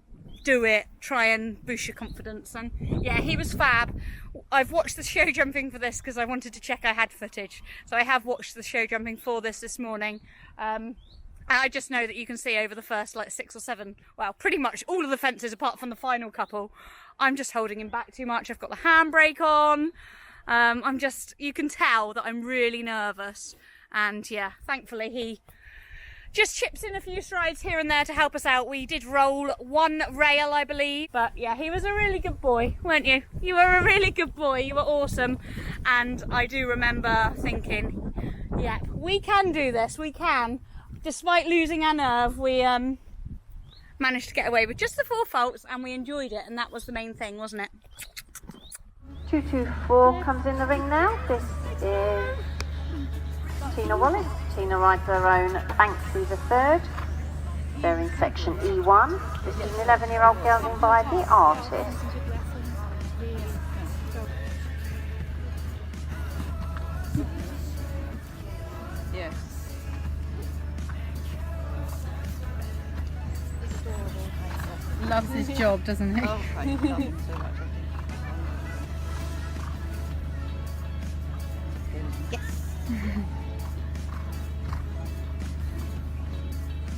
do it, try and boost your confidence. And yeah, he was fab. I've watched the show jumping for this because I wanted to check I had footage, so I have watched the show jumping for this morning. I just know that you can see over the first like 6 or 7, well, pretty much all of the fences apart from the final couple, I'm just holding him back too much. I've got the handbrake on. You can tell that I'm really nervous. And yeah, thankfully he just chips in a few strides here and there to help us out. We did roll 1 rail, I believe. But yeah, he was a really good boy, weren't you? You were a really good boy. You were awesome. And I do remember thinking, yeah, we can do this. We can. Despite losing our nerve, we managed to get away with just the 4 faults, and we enjoyed it. And that was the main thing, wasn't it? 224 comes in the ring now. This is Tina Wallace. Tina rides her own Banksy the third. They're in section E1. This is an 11-year-old gelding by the artist. Yes. Loves his job, doesn't he? Oh, I love him so much.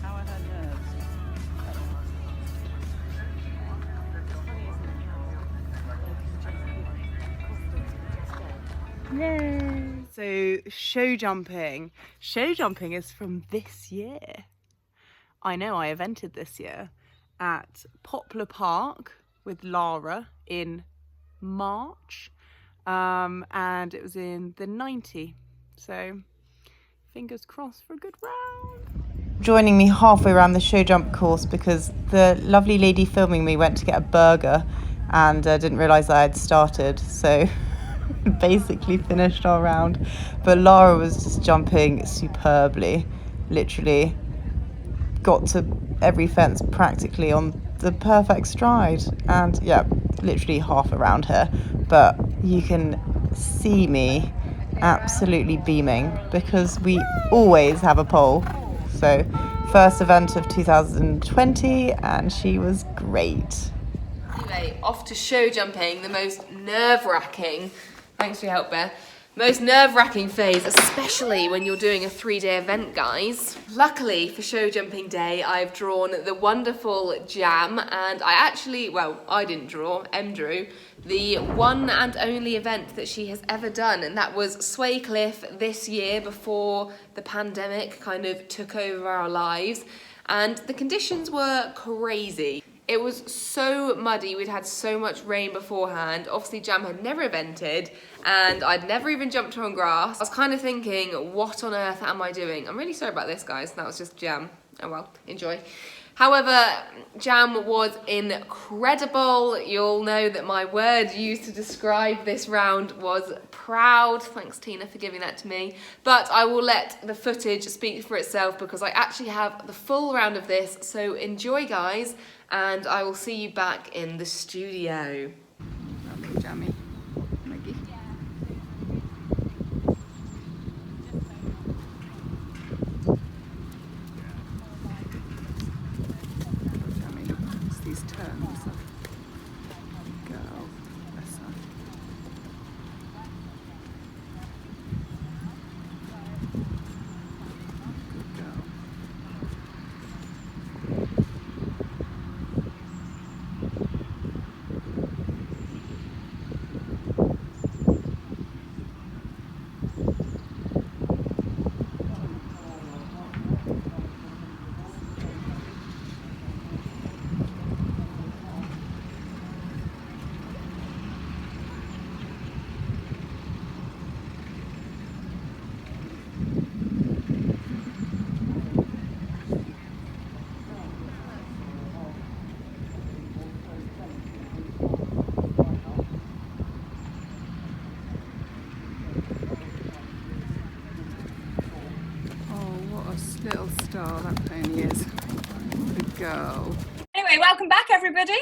How are her nerves? Yay! So show jumping is from this year. I know I evented this year at Poplar Park with Lara in March, and it was in the 90, so fingers crossed for a good round. Joining me halfway around the show jump course because the lovely lady filming me went to get a burger and didn't realise I had started, so basically finished our round. But Lara was just jumping superbly, literally got to every fence practically on the perfect stride, and yeah, literally half around her. But you can see me absolutely beaming because we always have a pole. So first event of 2020, and she was great. Anyway, off to show jumping, the most nerve-wracking, thanks for your help, Bear, most nerve-wracking phase, especially when you're doing a 3-day event, guys. Luckily for show jumping day, I've drawn the wonderful Jam, and I didn't draw, Em drew, the one and only event that she has ever done, and that was Sway Cliff this year before the pandemic kind of took over our lives, and the conditions were crazy. It was so muddy, we'd had so much rain beforehand. Obviously Jam had never evented and I'd never even jumped her on grass. I was kind of thinking, what on earth am I doing? I'm really sorry about this, guys. That was just Jam. Oh well, enjoy. However, Jam was incredible. You'll know that my word used to describe this round was proud. Thanks, Tina, for giving that to me. But I will let the footage speak for itself because I actually have the full round of this. So enjoy, guys, and I will see you back in the studio. Okay, Jammy. Maggie. These turns. Girl, bless her. Good girl. Little star that pony is. Good girl. Anyway, welcome back, everybody.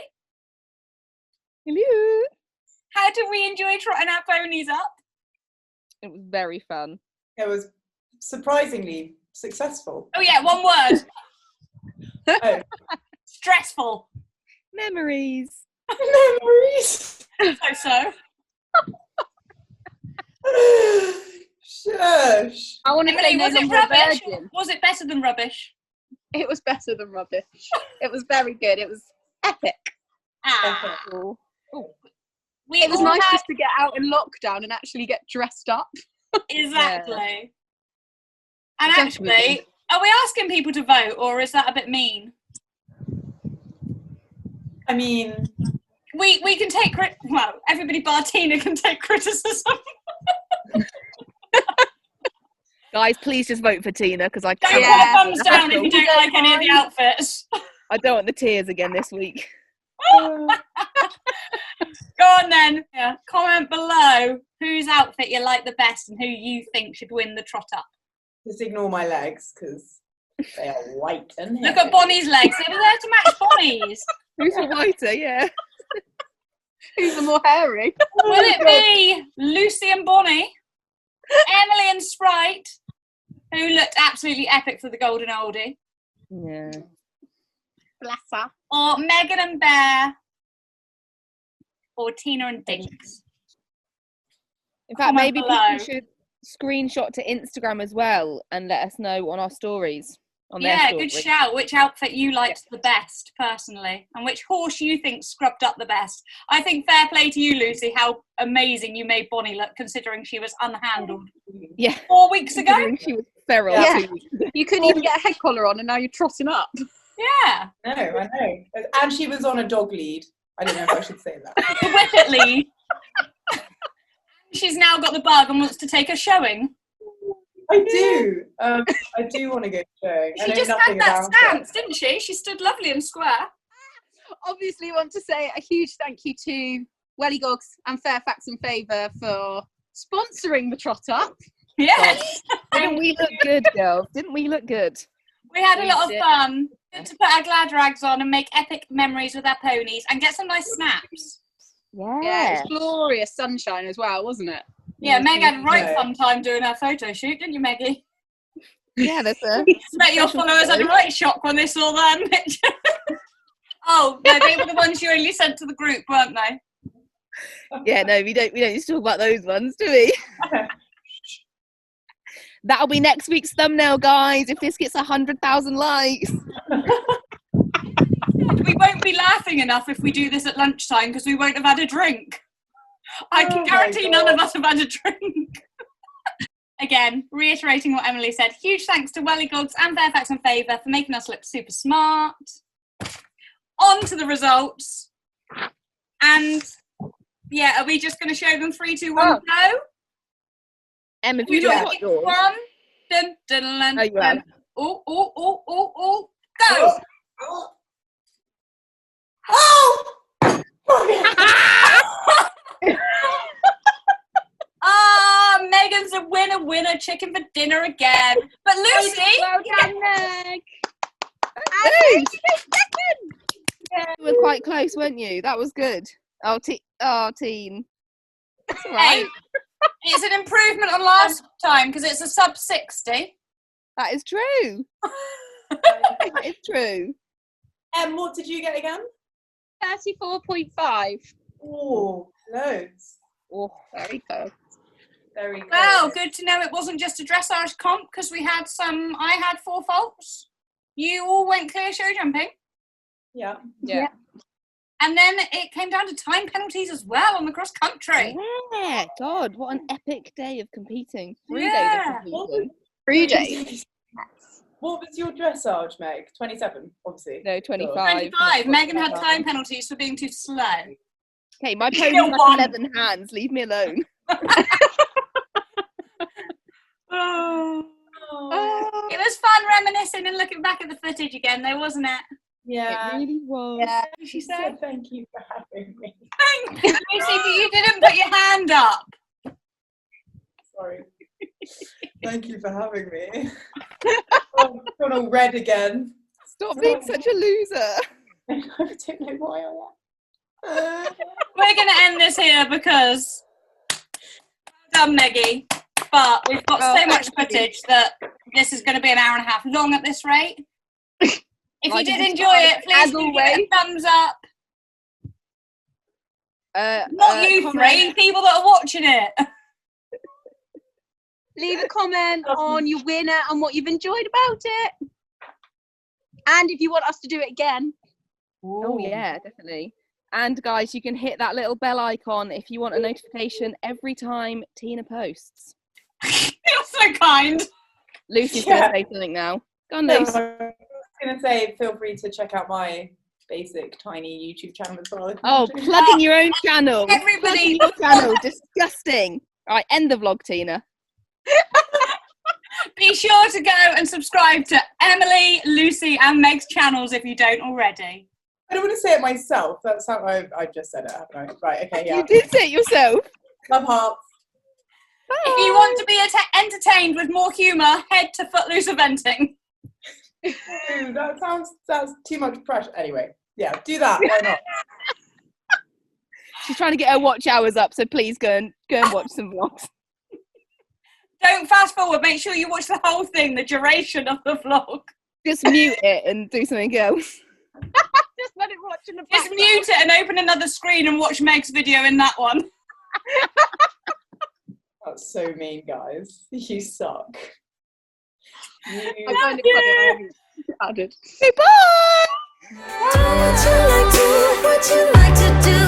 Hello. How did we enjoy trotting our ponies up? It was very fun. It was surprisingly successful. Oh yeah, one word. Oh. Stressful. Memories. Memories. So. Shush. I want to say Emily, no was it longer rubbish? virgin. Was it better than rubbish? It was better than rubbish. It was very good. It was epic. Ah. Cool. We It was all nice had- just to get out in lockdown and actually get dressed up. Exactly. And Definitely. actually, are we asking people to vote, or is that a bit mean? I mean, We can take well, everybody bar Tina can take criticism. Guys, please just vote for Tina because I Don't can't. put a thumbs down if you don't like any of the outfits. I don't want the tears again this week. Go on then. Yeah. Comment below whose outfit you like the best and who you think should win the trot up. just ignore my legs because they are white and Look at Bonnie's legs. They were there to match Bonnie's. Who's the whiter? Yeah. Who's the more hairy? Will it be Lucy and Bonnie, Emily and Sprite, who looked absolutely epic for the golden oldie, Yeah. Bless her. or Megan and Bear, or Tina and Dinks? In fact, Comment maybe below. people should screenshot to Instagram as well and let us know on our stories. On their Yeah, stories. good shout. Which outfit you liked the best, personally, and which horse you think scrubbed up the best. I think fair play to you, Lucy, how amazing you made Bonnie look, considering she was unhandled Yeah. 4 weeks ago. Considering she was feral. Yeah. 2 weeks ago. You couldn't even get a head collar on and now you're trotting up. Yeah, No, I know. And she was on a dog lead. I don't know if I should say that. the whippet lead. She's now got the bug and wants to take a showing. I do. I do want to go showing. I She know just nothing had that about stance, didn't she? She stood lovely and square. Obviously, want to say a huge thank you to Wellygogs and Fairfax and Favor for sponsoring the trot up. Yes. Didn't we look good, girls? Didn't we look good? We had a We lot of did. fun. Good to put our glad rags on and make epic memories with our ponies and get some nice snaps. Yeah, it was glorious sunshine as well, wasn't it? Yeah, Meg had a right Yeah. fun time doing her photo shoot, didn't you, Meggie? Yeah, that's a I bet your followers had a right shock when they saw that picture. Oh, no, they were the ones you only sent to the group, weren't they? yeah. No, we don't need to talk about those ones, do we? That'll be next week's thumbnail, guys. If this gets 100,000 likes. We won't be laughing enough if we do this at lunchtime because we won't have had a drink. I can Oh my guarantee none of God. us have had a drink. Again, reiterating what Emily said, huge thanks to Wellygogs and Fairfax and Favor for making us look super smart. On to the results. And yeah, are we just going to show them 3, 2, 1, go? Em, have We you do not it. got yours? 1, dun, dun, dun, Oh, you have. dun. Oh, oh, oh, oh, oh, go! Ah, Megan's a winner, chicken for dinner again. But Lucy, Well done, Meg. You were quite close, weren't you? That was good. Oh, teen. That's all hey, right. it's an improvement on last time because it's a sub 60. That is true. That is true. What did you get again? 34.5. Oh, loads. Oh, very close. Very good. Well, good to know it wasn't just a dressage comp because I had 4 faults. You all went clear show jumping. Yeah. Yeah. And then it came down to time penalties as well on the cross country. Yeah. God, what an epic day of competing. 3 days Yeah. of competing. 3 days. What was your dressage, Meg? 27, obviously. No, 25. 25. Megan had time penalties for being too slow. Okay, my You pony's don't like want- 11 hands. Leave me alone. It was fun reminiscing and looking back at the footage again, though, wasn't it? Yeah. It really was. Yeah. She said said. thank you for having me. Thank you, Lucy, but you didn't put your hand up. Sorry. Thank you for having me. gone all red again. Stop being such a loser. I don't know why I am. We're going to end this here because well done, Meggie. But we've got so much footage that this is going to be an hour and a half long at this rate. If you did enjoy it, please give it a thumbs up. Not you three, people that are watching it. Leave a comment on your winner and what you've enjoyed about it. And if you want us to do it again. Oh yeah, definitely. And guys, you can hit that little bell icon if you want a notification every time Tina posts. You're so kind. Lucy's going to say something now. Go on, Lucy. I was going to say, feel free to check out my basic tiny YouTube channel as well. Oh, plugging your own channel. Everybody. Plugging your channel. Disgusting. All right, end the vlog, Tina. Be sure to go and subscribe to Emily, Lucy and Meg's channels if you don't already. I don't want to say it myself. That's how I just said it, haven't I? Right, okay, yeah. You did say it yourself. Love hearts. If you want to be entertained with more humour, head to Footloose Eventing. Dude, that's too much pressure. Anyway, yeah, do that. Why not? She's trying to get her watch hours up, so please go and watch some vlogs. Don't fast forward. Make sure you watch the whole thing, the duration of the vlog. Just mute it and do something else. Just let it watch in the background. Just mute it and open another screen and watch Meg's video in that one. That's so mean, guys. You suck. I find it funny. Added. Say bye! What you like to do?